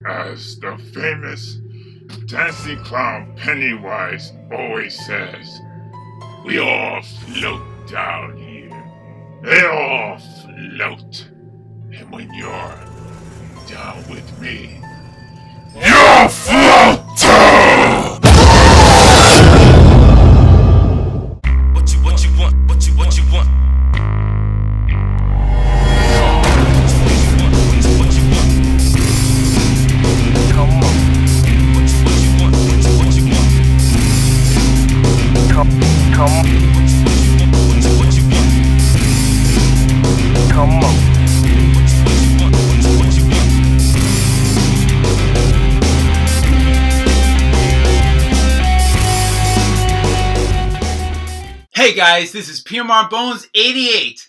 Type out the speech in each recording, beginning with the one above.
As the famous dancing clown Pennywise always says, we all float down here. They all float. And when you're down with me, you're floating! What you want? What you want? Hey guys, this is P.M.R.Bonez88's,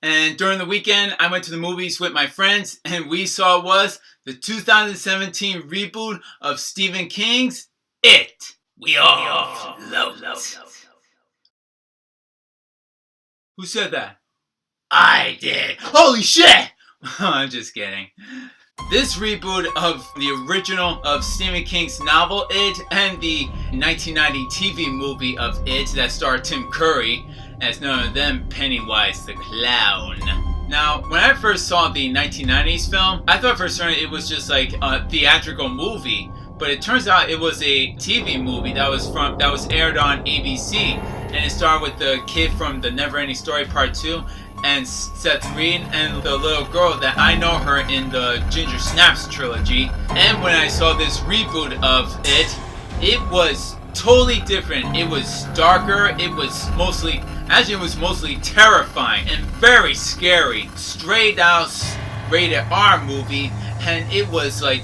and during the weekend I went to the movies with my friends and we saw was the 2017 reboot of Stephen King's It. We all float. Who said that? I did. Holy shit! I'm just kidding. This reboot of the original of Stephen King's novel It and the 1990 TV movie of It that starred Tim Curry as none of them Pennywise the Clown. Now, when I first saw the 1990s film, I thought for certain it was just like a theatrical movie, but it turns out it was a TV movie that was aired on ABC, and it starred with the kid from The Never Ending Story Part 2 and Seth Green and the little girl that I know her in the Ginger Snaps trilogy. And when I saw this reboot of it was totally different. It was darker. It was mostly terrifying and very scary. Straight out rated R movie, and it was like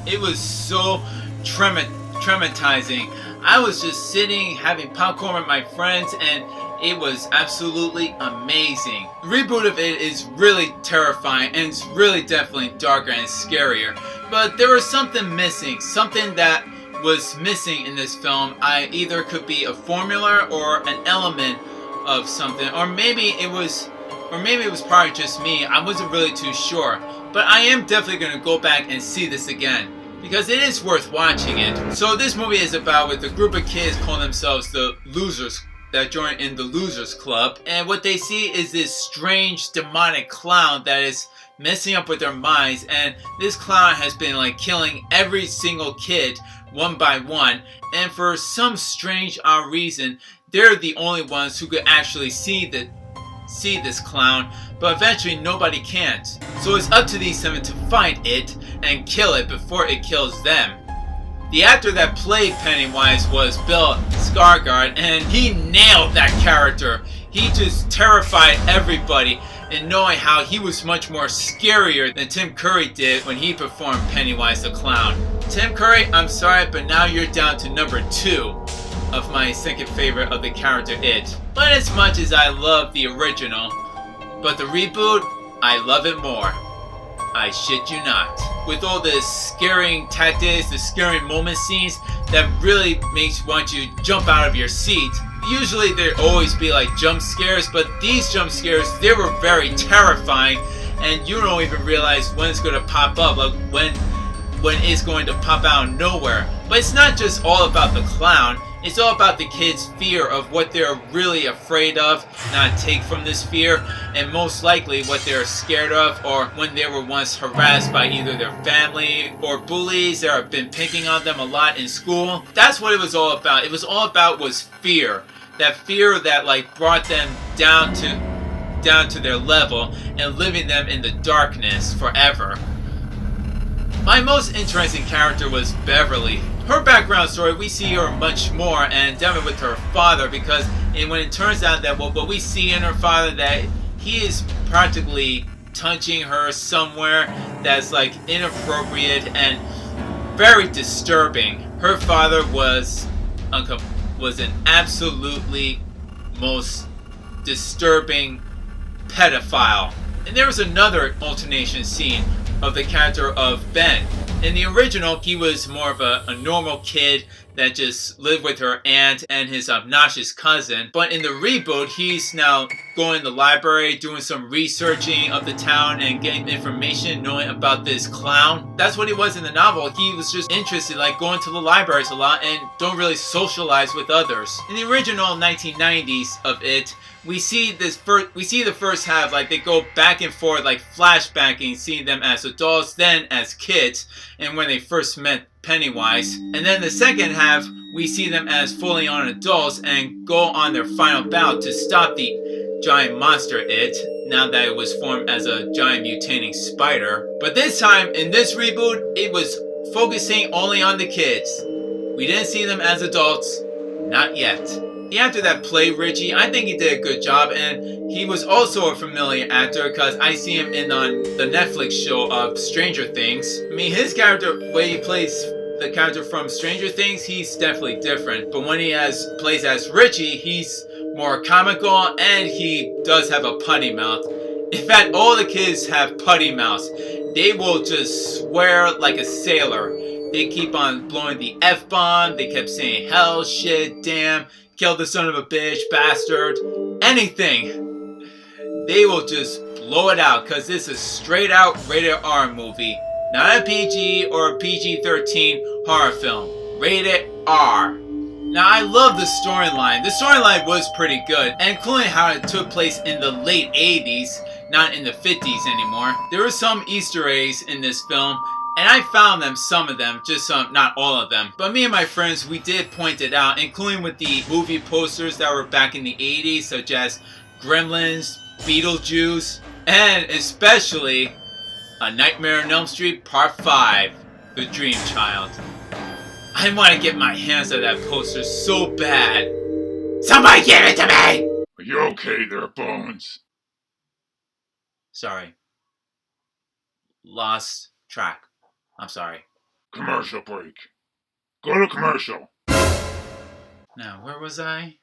it was so traumatizing. I was just sitting having popcorn with my friends, and it was absolutely amazing. The reboot of it is really terrifying, and it's really definitely darker and scarier. But there was something missing, something that was missing in this film. Either could be a formula or an element of something, or maybe it was probably just me. I wasn't really too sure. But I am definitely going to go back and see this again, because it is worth watching it. So this movie is about with a group of kids calling themselves the Losers that join in the Losers Club, and what they see is this strange demonic clown that is messing up with their minds, and this clown has been like killing every single kid one by one, and for some strange reason they're the only ones who could actually see this clown, but eventually nobody can. So it's up to these seven to find it and kill it before it kills them. The actor that played Pennywise was Bill Skarsgård, and he nailed that character. He just terrified everybody, and knowing how he was much more scarier than Tim Curry did when he performed Pennywise the Clown. Tim Curry, I'm sorry, but now you're down to number 2 of my second favorite of the character It. But as much as I love the original, but the reboot, I love it more. I shit you not. With all the scaring tactics, the scary moment scenes that really makes you want you to jump out of your seat. Usually there always be like jump scares, but these jump scares, they were very terrifying, and you don't even realize when it's going to pop up, like when it's going to pop out of nowhere. But it's not just all about the clown. It's all about the kids' fear of what they're really afraid of, not take from this fear, and most likely what they're scared of, or when they were once harassed by either their family or bullies that have been picking on them a lot in school. That's what it was all about. It was all about was fear. That fear that like brought them down to their level and living them in the darkness forever. My most interesting character was Beverly. Her background story, we see her much more, and definitely with her father, because when it turns out that what we see in her father, that he is practically touching her somewhere that's like inappropriate and very disturbing. Her father was an absolutely most disturbing pedophile. And there was another alternation scene of the character of Ben. In the original, he was more of a normal kid that just lived with her aunt and his obnoxious cousin. But in the reboot, he's now going to the library, doing some researching of the town and getting information, knowing about this clown. That's what he was in the novel. He was just interested, like going to the libraries a lot and don't really socialize with others. In the original 1990s of it, we see the first half, like they go back and forth, like flashbacking, seeing them as adults, then as kids, and when they first met Pennywise. And then the second half, we see them as fully on adults and go on their final bout to stop the giant monster It, now that it was formed as a giant mutating spider. But this time, in this reboot, it was focusing only on the kids. We didn't see them as adults, not yet. The actor that played Richie, I think he did a good job, and he was also a familiar actor because I see him on the Netflix show of Stranger Things. I mean, his character, way he plays the character from Stranger Things, he's definitely different. But when he plays as Richie, he's more comical, and he does have a putty mouth. In fact, all the kids have putty mouths. They will just swear like a sailor. They keep on blowing the F-bomb. They kept saying hell, shit, damn, kill the son of a bitch, bastard, anything. They will just blow it out because this is straight out rated R movie. Not a PG or a PG-13 horror film. Rated R. Now I love the storyline. The storyline was pretty good, including how it took place in the late 80s, not in the 50s anymore. There were some Easter eggs in this film, and I found them, some of them, just some, not all of them. But me and my friends, we did point it out, including with the movie posters that were back in the 80s, such as Gremlins, Beetlejuice, and especially A Nightmare on Elm Street Part 5, The Dream Child. I want to get my hands on that poster so bad. Somebody give it to me! Are you okay there, Bones? Sorry. Lost track. I'm sorry. Commercial break. Go to commercial. Now, where was I?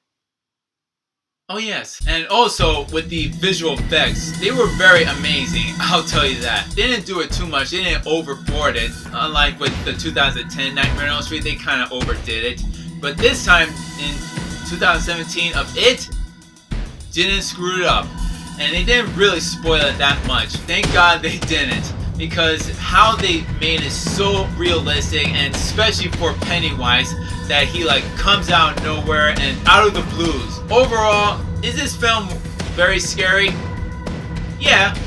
Oh yes, and also with the visual effects, they were very amazing, I'll tell you that. They didn't do it too much, they didn't overboard it. Unlike with the 2010 Nightmare on Elm Street, they kind of overdid it. But this time, in 2017 of It, didn't screw it up. And they didn't really spoil it that much. Thank God they didn't. Because how they made it so realistic, and especially for Pennywise, that he like comes out of nowhere and out of the blues. Overall, is this film very scary? Yeah.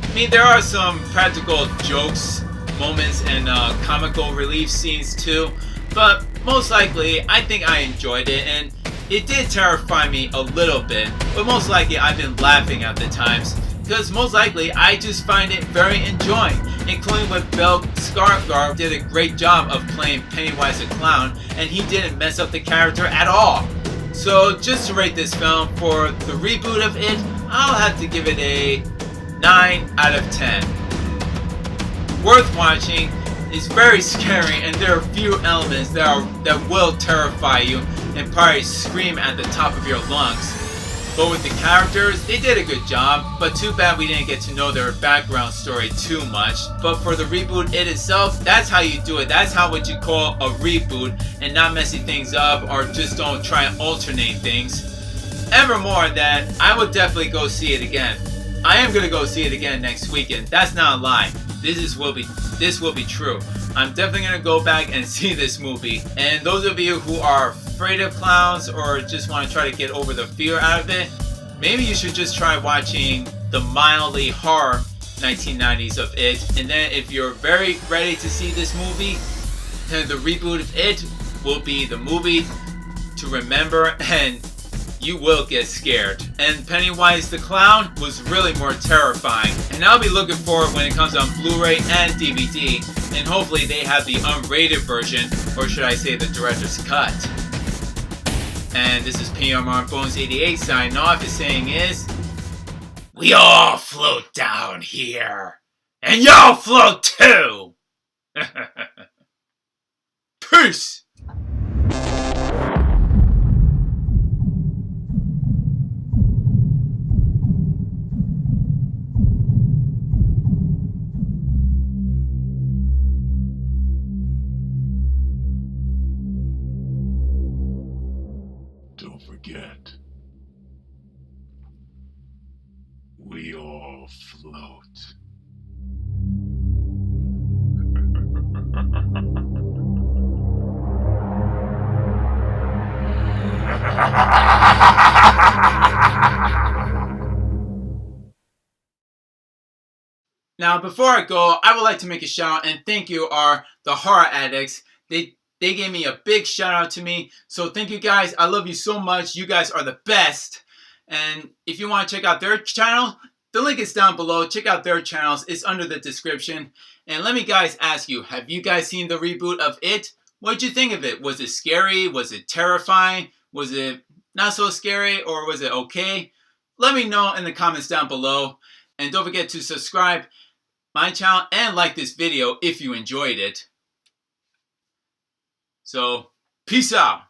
I mean, there are some practical jokes, moments, and comical relief scenes too. But most likely, I think I enjoyed it, and it did terrify me a little bit. But most likely, I've been laughing at the times. Because most likely, I just find it very enjoying, including with Bill Skarsgård did a great job of playing Pennywise the Clown, and he didn't mess up the character at all. So just to rate this film for the reboot of It, I'll have to give it a 9 out of 10. Worth watching, it's very scary, and there are a few elements that will terrify you and probably scream at the top of your lungs. But with the characters, they did a good job, but too bad we didn't get to know their background story too much. But for the reboot It itself, that's how you do it. That's how what you call a reboot, and not messing things up or just don't try and alternate things. Evermore that I would definitely go see it again. I am gonna go see it again next weekend. That's not a lie. This will be true. I'm definitely gonna go back and see this movie. And those of you who are afraid of clowns or just want to try to get over the fear out of it, maybe you should just try watching the mildly horror 1990s of It. And then if you're very ready to see this movie, then the reboot of It will be the movie to remember, and you will get scared. And Pennywise the Clown was really more terrifying. And I'll be looking forward when it comes on Blu-ray and DVD. And hopefully they have the unrated version, or should I say the director's cut. And this is P.M.R.Bonez88's signing off. His saying is, we all float down here. And y'all float too! Peace! Now, before I go, I would like to make a shout out and thank you the horror addicts. They gave me a big shout out to me. So thank you guys. I love you so much. You guys are the best. And if you want to check out their channel, the link is down below. Check out their channels. It's under the description. And let me guys ask you, have you guys seen the reboot of It? What did you think of it? Was it scary? Was it terrifying? Was it not so scary? Or was it okay? Let me know in the comments down below. And don't forget to subscribe my channel and like this video if you enjoyed it. So, peace out.